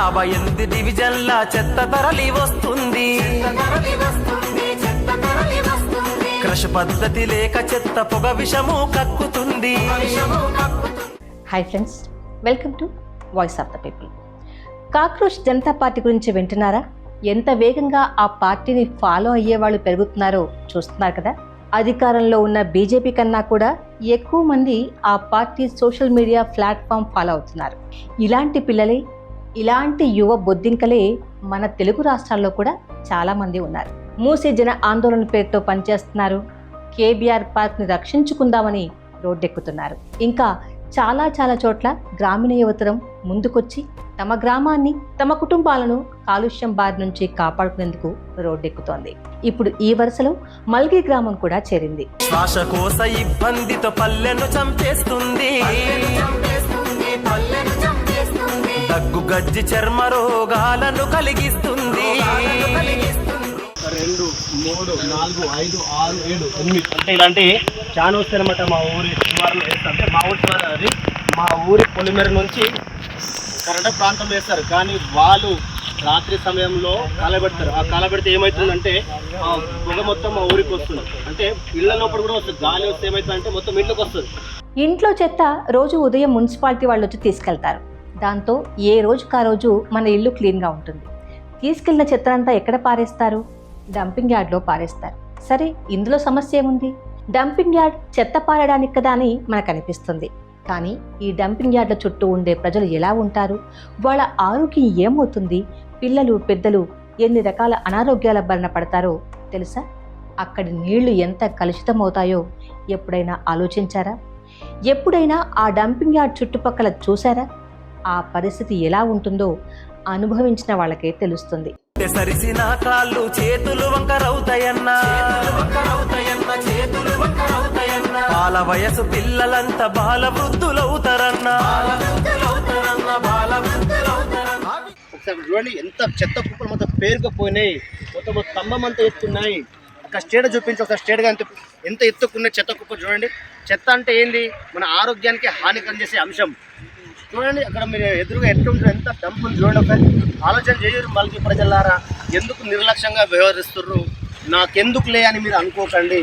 58 డివిజన్ల చెత్త తరలి వస్తుంది. క్రష్ పద్ధతి లేక చెత్త పొగ విషము కక్కుతుంది. Hi friends, welcome to voice of the people. Cockroach Janata party గురించి వింటున్నారా? ఎంత వేగంగా ఆ పార్టీని ఫాలో అయ్యే వాళ్ళు పెరుగుతున్నారో చూస్తున్నారు కదా. అధికారంలో ఉన్న బీజేపీ కన్నా కూడా ఎక్కువ మంది ఆ party social media platform follow అవుతున్నారు. ఇలాంటి పిల్లలే, ఇలాంటి యువ బొద్దింకలే మన తెలుగు రాష్ట్రాల్లో కూడా చాలామంది ఉన్నారు. మూసీ జన ఆందోళన పేరుతో పనిచేస్తున్నారు. కేబీఆర్ పార్క్ని రక్షించుకుందామని రోడ్డెక్కుతున్నారు. ఇంకా చాలా చోట్ల గ్రామీణ యువతరం ముందుకొచ్చి తమ గ్రామాన్ని, తమ కుటుంబాలను కాలుష్యం బారి నుంచి కాపాడుకునేందుకు రోడ్డెక్కుతోంది. ఇప్పుడు ఈ వరుసలో మల్గి గ్రామం కూడా చేరింది. శ్వాసకోశ ఇబ్బందితో పల్లెను చంపేస్తుంది. దగ్గు గజ్జి చర్మ రోగాలను కలిగిస్తుంది. 2, 3, 4, 5, 6, 7, 8 అంటే ఇలాంటి చాలా వస్తాయన్నమాట. మా ఊరి శివారులో వేస్తారు. అంటే మా ఊరి శివారు అది మా ఊరి పొలిమేర నుంచి కర్ణాటక ప్రాంతం వేస్తారు. కానీ వాళ్ళు రాత్రి సమయంలో కాలబెడతారు. ఆ కాలబెడితే ఏమవుతుందంటే ఆ పొగ మొత్తం మా ఊరికి వస్తుంది. అంటే ఇళ్ల లోపల కూడా వస్తుంది. గాలి వస్తే ఏమవుతుందంటే మొత్తం ఇంట్లోకి వస్తుంది. ఇంట్లో చెత్త రోజు ఉదయం మున్సిపాలిటీ వాళ్ళు వచ్చి తీసుకెళ్తారు. దాంతో ఏ రోజుకా రోజు మన ఇల్లు క్లీన్గా ఉంటుంది. తీసుకెళ్లిన చెత్తనంతా ఎక్కడ పారేస్తారు? డంపింగ్ యార్డ్లో పారేస్తారు. సరే, ఇందులో సమస్య ఏముంది? డంపింగ్ యార్డ్ చెత్త పారడానికి కదా అని మనకు అనిపిస్తుంది. కానీ ఈ డంపింగ్ యార్డ్ల చుట్టూ ఉండే ప్రజలు ఎలా ఉంటారు? వాళ్ళ ఆరోగ్యం ఏమవుతుంది? పిల్లలు, పెద్దలు ఎన్ని రకాల అనారోగ్యాల బారిన పడతారో తెలుసా? అక్కడి నీళ్లు ఎంత కలుషితమవుతాయో ఎప్పుడైనా ఆలోచించారా? ఎప్పుడైనా ఆ డంపింగ్ యార్డ్ చుట్టుపక్కల చూసారా? ఆ పరిస్థితి ఎలా ఉంటుందో అనుభవించిన వాళ్ళకే తెలుస్తుంది. సరిసిన కాళ్ళు చేతులు వంకరవుతాయన్నా, బాల వయసు పిల్లలంతా బాల వృద్ధులవుతారన్నా. ఒకసారి చూడండి, ఎంత చెత్త కుప్పలు మొత్తం పేరుకుపోయినాయి. మొత్తం స్తంభం అంతా ఎత్తున్నాయి. ఒక స్టేట్ చూపించి, ఒకసారి స్టేట్గా ఎంత ఎత్తుకున్నాయి చెత్త కుప్పలు చూడండి. చెత్త అంటే ఏంది? మన ఆరోగ్యానికి హానికరం చేసే అంశం. చూడండి, అక్కడ మీరు ఎదురుగా ఎట్లుంటారు, ఎంత డంపులు చూడండి. ఒకసారి ఆలోచన చేయరు. మల్కి ప్రజలారా, ఎందుకు నిర్లక్ష్యంగా వ్యవహరిస్తుర్రు? నాకెందుకులే అని మీరు అనుకోకండి.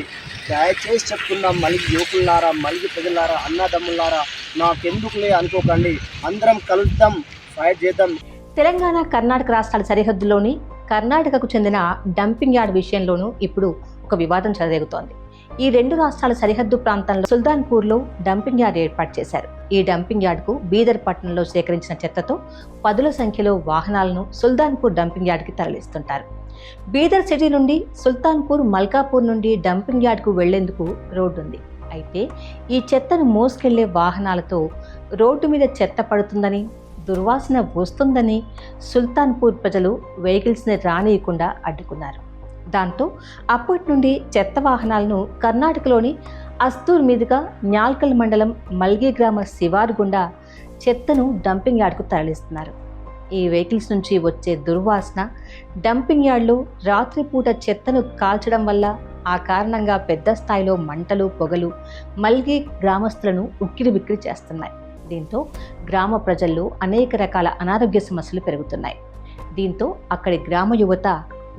దయచేసి చెప్తున్నాం, మల్కి యువకులారా, మల్కి ప్రజలారా, అన్నదమ్ములారా, నాకెందుకులే అనుకోకండి. అందరం కలుద్దాం, ఫైట్ చేద్దాం. తెలంగాణ, కర్ణాటక రాష్ట్రాల సరిహద్దులోని కర్ణాటకకు చెందిన డంపింగ్ యార్డ్ విషయంలోనూ ఇప్పుడు ఒక వివాదం చెలరేగుతోంది. ఈ రెండు రాష్ట్రాల సరిహద్దు ప్రాంతంలో సుల్తాన్పూర్లో డంపింగ్ యార్డ్ ఏర్పాటు చేశారు. ఈ డంపింగ్ యార్డ్కు బీదర్ పట్టణంలో సేకరించిన చెత్తతో పదుల సంఖ్యలో వాహనాలను సుల్తాన్పూర్ డంపింగ్ యార్డ్కి తరలిస్తుంటారు. బీదర్ సిటీ నుండి సుల్తాన్పూర్, మల్కాపూర్ నుండి డంపింగ్ యార్డ్కు వెళ్లేందుకు రోడ్డు ఉంది. అయితే ఈ చెత్తను మోసుకెళ్లే వాహనాలతో రోడ్డు మీద చెత్త పడుతుందని, దుర్వాసన వస్తుందని సుల్తాన్పూర్ ప్రజలు వెహికల్స్ని రానియకుండా అడ్డుకున్నారు. దాంతో అప్పటి నుండి చెత్త వాహనాలను కర్ణాటకలోని అస్తూర్ మీదుగా న్యాల్కల్ మండలం మల్గి గ్రామ శివారు గుండా చెత్తను డంపింగ్ యార్డ్కు తరలిస్తున్నారు. ఈ వెహికల్స్ నుంచి వచ్చే దుర్వాసన, డంపింగ్ యార్డ్లో రాత్రిపూట చెత్తను కాల్చడం వల్ల ఆ కారణంగా పెద్ద స్థాయిలో మంటలు, పొగలు మల్గి గ్రామస్తులను ఉక్కిరిబిక్కిరి చేస్తున్నాయి. దీంతో గ్రామ ప్రజల్లో అనేక రకాల అనారోగ్య సమస్యలు పెరుగుతున్నాయి. దీంతో అక్కడి గ్రామ యువత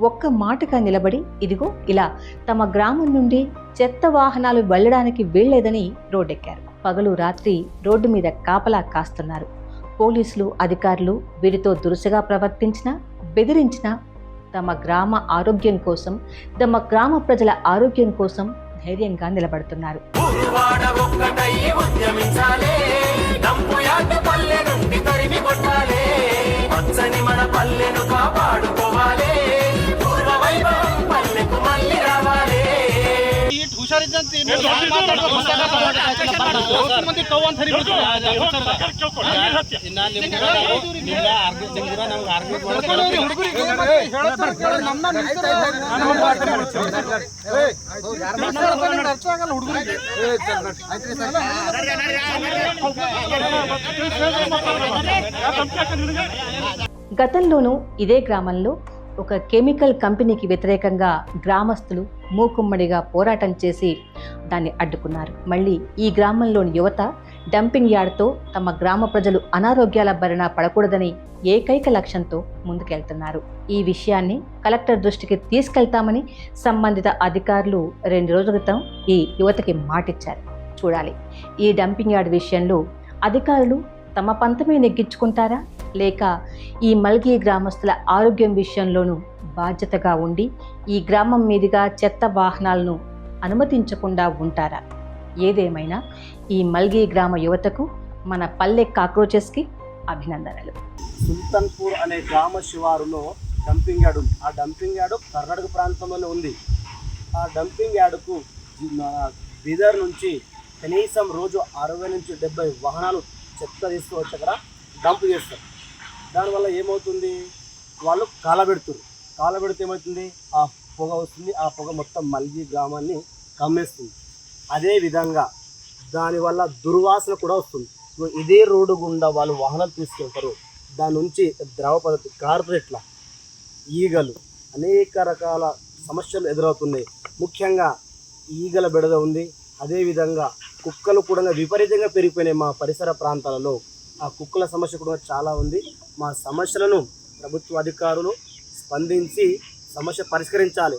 ఒక్క మాటగా నిలబడి ఇదిగో ఇలా తమ గ్రామం నుండి చెత్త వాహనాలు వెళ్లడానికి వీల్లేదని రోడ్డెక్కారు. పగలు రాత్రి రోడ్డు మీద కాపలా కాస్తున్నారు. పోలీసులు, అధికారులు వీరితో దురుసుగా ప్రవర్తించినా, బెదిరించినా తమ గ్రామ ఆరోగ్యం కోసం, తమ గ్రామ ప్రజల ఆరోగ్యం కోసం ధైర్యంగా నిలబడుతున్నారు. గతంలోనూ ఇదే గ్రామంలో ఒక కెమికల్ కంపెనీకి వ్యతిరేకంగా గ్రామస్తులు మూకుమ్మడిగా పోరాటం చేసి దాన్ని అడ్డుకున్నారు. మళ్ళీ ఈ గ్రామంలోని యువత డంపింగ్ యార్డ్తో తమ గ్రామ ప్రజలు అనారోగ్యాల బారిన పడకూడదని ఏకైక లక్ష్యంతో ముందుకెళ్తున్నారు. ఈ విషయాన్ని కలెక్టర్ దృష్టికి తీసుకెళ్తామని సంబంధిత అధికారులు 2 రోజుల క్రితం ఈ యువతకి మాటిచ్చారు. చూడాలి, ఈ డంపింగ్ యార్డ్ విషయంలో అధికారులు తమ పంతమే నెగ్గించుకుంటారా, లేక ఈ మల్గి గ్రామస్తుల ఆరోగ్యం విషయంలోనూ బాధ్యతగా ఉండి ఈ గ్రామం మీదుగా చెత్త వాహనాలను అనుమతించకుండా ఉంటారా? ఏదేమైనా ఈ మల్గి గ్రామ యువతకు మన పల్లె కాక్రోచెస్కి అభినందనలు. సుల్తాన్పూర్ అనే గ్రామ శివారులో డంపింగ్ యార్డ్ ఉంది. ఆ డంపింగ్ యార్డు కర్ణాటక ప్రాంతంలోనే ఉంది. ఆ డంపింగ్ యార్డుకు బీదర్ నుంచి కనీసం రోజు 60 నుంచి 70 వాహనాలు చెత్త తీసుకువచ్చి అక్కడ డంప్ చేస్తారు. దానివల్ల ఏమవుతుంది, వాళ్ళు కాలబెడితే ఏమవుతుంది, ఆ పొగ వస్తుంది. ఆ పొగ మొత్తం మల్గి గ్రామాన్ని కమ్మేస్తుంది. అదేవిధంగా దానివల్ల దుర్వాసన కూడా వస్తుంది. ఇదే రోడ్డు గుండా వాళ్ళు వాహనాలు తీసుకెళ్తారు. దాని నుంచి ద్రవ పద్ధతి కార్పొరేట్ల ఈగలు అనేక రకాల సమస్యలు ఎదురవుతున్నాయి. ముఖ్యంగా ఈగల బెడద ఉంది. అదేవిధంగా కుక్కలు కూడా విపరీతంగా పెరిగిపోయినాయి మా పరిసర ప్రాంతాలలో. ఆ కుక్కల సమస్య కూడా చాలా ఉంది. మా సమస్యలను ప్రభుత్వ అధికారులు స్పందించి సమస్య పరిష్కరించాలి.